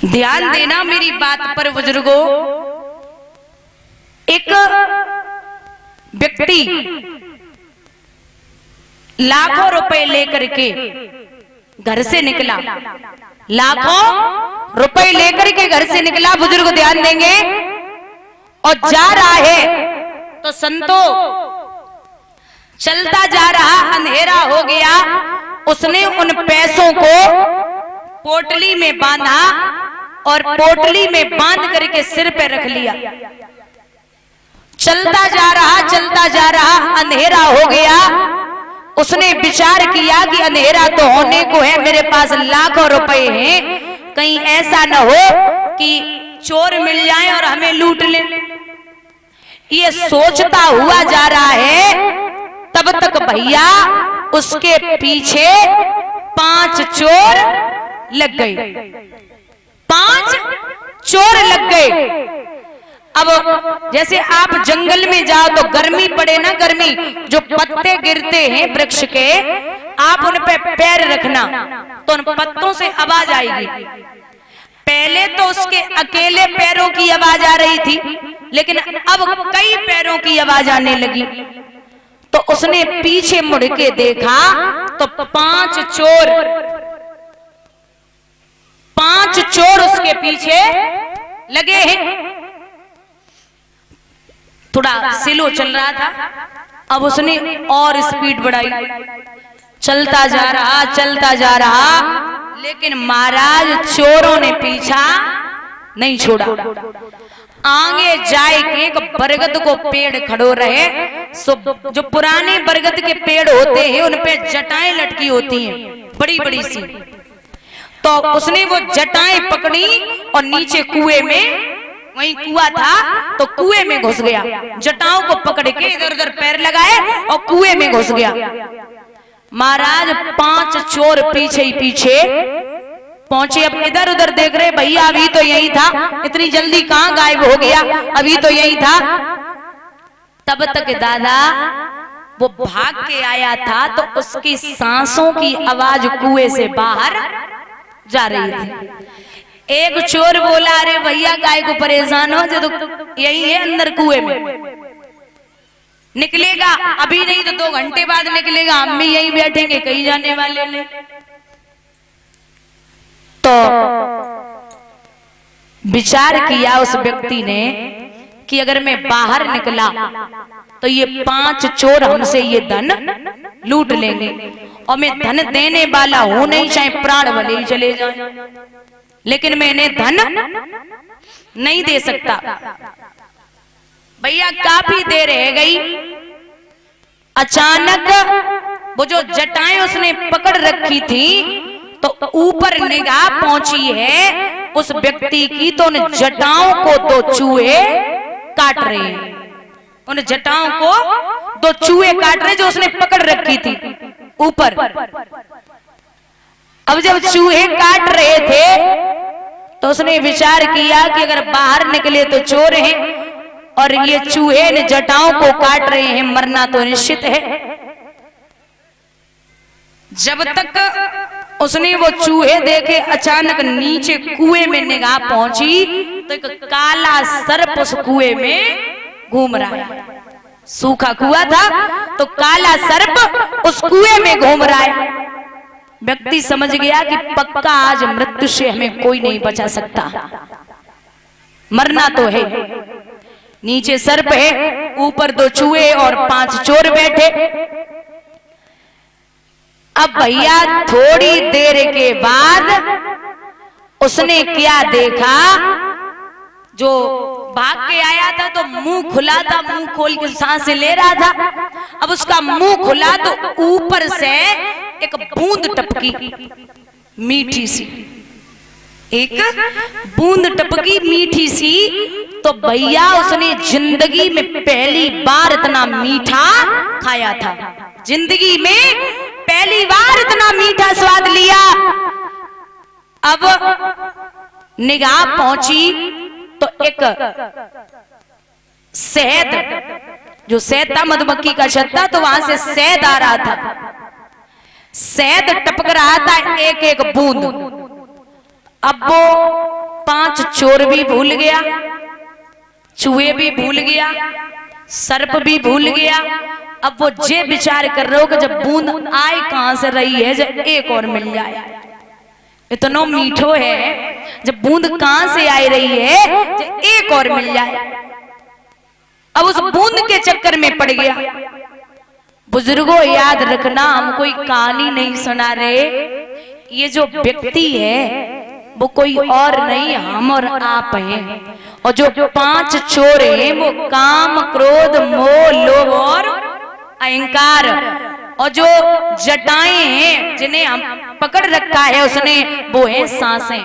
ध्यान देना मेरी बात पर बुजुर्गों। एक व्यक्ति लाखों रुपए लेकर के घर से निकला, लाखों रुपए लेकर के घर से निकला, बुजुर्ग ध्यान देंगे, और जा रहा है तो संतो चलता जा रहा, अंधेरा हो गया। उसने उन पैसों को पोटली में बांधा और पोटली में बांध करके सिर पे रख लिया। चलता जा रहा, अंधेरा हो गया। उसने विचार किया कि अंधेरा तो होने को है, मेरे पास लाखों रुपए हैं, कहीं ऐसा न हो कि चोर मिल जाए और हमें लूट ले। ये सोचता हुआ जा रहा है, तब तक भैया उसके पीछे 5 चोर लग गए, 5 चोर लग गए। अब जैसे आप जंगल में जाओ तो गर्मी पड़े ना, गर्मी, जो पत्ते गिरते हैं वृक्ष के, आप उन पे पैर रखना तो उन पत्तों से आवाज आएगी। पहले तो उसके अकेले पैरों की आवाज आ रही थी, लेकिन अब कई पैरों की आवाज आने लगी। तो उसने पीछे मुड़ के देखा तो 5 चोर उसके पीछे लगे हैं। थोड़ा स्लो चल रहा था, अब उसने और स्पीड बढ़ाई, चलता जा रहा, लेकिन महाराज चोरों ने पीछा नहीं छोड़ा। आगे जाए के एक बरगद को पेड़ खड़ो रहे, जो पुराने बरगद के पेड़ होते हैं उन पे जटाएं लटकी होती हैं बड़ी बड़ी सी। तो उसने वो जटाएं पकड़ी और नीचे कुएं में, वहीं कुआं था तो कुएं में घुस गया। जटाओं को पकड़ के इधर उधर पैर लगाए और कुएं में घुस गया। महाराज 5 चोर पीछे ही पीछे पहुंचे। अब इधर उधर देख रहे, भैया अभी तो यही था, इतनी जल्दी कहां गायब हो गया, अभी तो यही था। तब तक दादा वो भाग के आया था तो उसकी सांसों की आवाज कुएं से बाहर जा रही थी। एक चोर बोला, अरे भैया गाय को परेशान हो, जो तो यही है अंदर कुएं में, निकलेगा अभी नहीं तो 2 घंटे बाद निकलेगा, हम भी यहीं बैठेंगे, कहीं जाने वाले नहीं। तो विचार किया उस व्यक्ति ने कि अगर मैं बाहर निकला तो ये 5 चोर हमसे ये धन लूट लेंगे, और मैं धन देने वाला हूं नहीं, चाहे प्राण भले ही चले जाए, लेकिन मैं इन्हें धन नहीं दे सकता। भैया काफी देर रह गई, अचानक वो जो जटाएं उसने पकड़ रखी थी तो ऊपर निगाह पहुंची है उस व्यक्ति की, तो उन जटाओं को 2 चूहे काट रहे हैं। उन जटाओं को 2 चूहे काट रहे जो उसने पकड़ रखी थी ऊपर। अब जब चूहे काट रहे थे तो उसने विचार किया कि अगर बाहर निकले तो चोर हैं और ये चूहे ने जटाओं को काट रहे हैं, मरना तो निश्चित है। जब तक उसने वो चूहे देखे, अचानक नीचे कुएं में निगाह पहुंची तो एक काला सर्प उस कुएं में घूम रहा है। सूखा कुआं था तो काला सर्प उस कुएं में घूम रहा है। व्यक्ति समझ गया कि पक्का आज मृत्यु से हमें कोई नहीं बचा सकता, मरना तो है। नीचे सर्प है, ऊपर 2 चूहे और 5 चोर बैठे। अब भैया थोड़ी देर के बाद उसने क्या देखा, जो भाग के आया था तो मुंह खुला था, मुंह खोल के सांसें ले रहा था। अब उसका मुंह खुला तो ऊपर से एक बूंद टपकी, मीठी सी, एक बूंद टपकी मीठी सी। तो भैया उसने जिंदगी में पहली बार इतना मीठा खाया था, जिंदगी में पहली बार इतना मीठा स्वाद लिया। अब निगाह पहुंची तो एक शहद, जो शहद था मधुमक्खी का शहद था, तो वहां से शहद आ रहा था, शहद टपक रहा था एक एक बूंद। अब वो 5 चोर भी भूल गया, चूहे भी भूल गया, सर्प भी भूल गया। अब वो जे विचार कर रहे हो कि जब बूंद आए कहां से रही है, जब एक और मिल जाए, इतना मीठो है, जब बूंद कहां से आई रही है, जब एक और मिल जाए। अब उस बूंद के चक्कर में पड़ गया। बुजुर्गों याद रखना, हम कोई कहानी नहीं सुना रहे, ये जो व्यक्ति है वो कोई और नहीं, हम और आप हैं। और जो 5 चोर हैं वो काम, क्रोध, मोह, लोभ और अहंकार, और जो जटाएं हैं जिन्हें हम पकड़ रखा है उसने, वो है सांसें।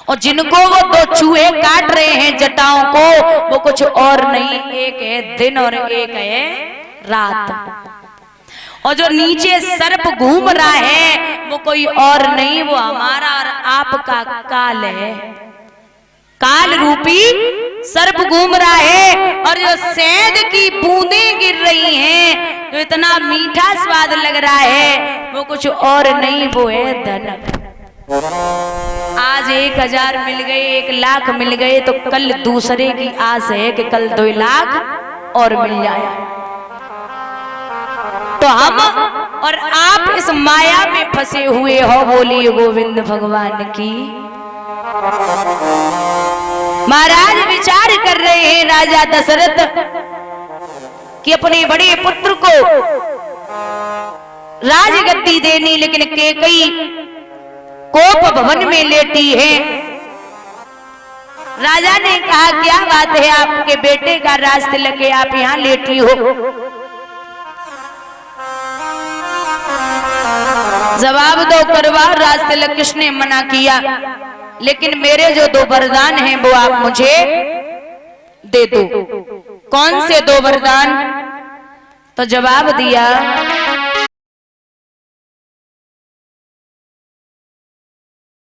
और जिनको वो 2 चूहे काट रहे हैं जटाओं को, वो कुछ और नहीं, एक है दिन और एक है रात। और जो नीचे सर्प घूम रहा है वो कोई और नहीं, वो हमारा और आपका काल है। काल रूपी सर्प घूम रहा है। और जो शहद की बूंदें गिर रही हैं, जो इतना मीठा स्वाद लग रहा है, वो कुछ और नहीं, वो है धन। आज 1000 मिल गए, 1 लाख मिल गए, तो कल दूसरे की आस है कि कल 2 लाख और मिल जाए। तो हम और आप इस माया में फंसे हुए हो। बोलिए गोविंद भगवान की। महाराज विचार कर रहे हैं राजा दशरथ कि अपने बड़े पुत्र को राजगद्दी देनी, लेकिन कैकेयी कोप भवन में लेटी है। राजा ने कहा क्या बात है, आपके बेटे का राज तिलक है, आप यहां लेटी हो? जवाब दो करवा, राज तिलक किसने मना किया? लेकिन मेरे जो 2 वरदान हैं वो आप मुझे दे दो। कौन से 2 वरदान? तो जवाब दिया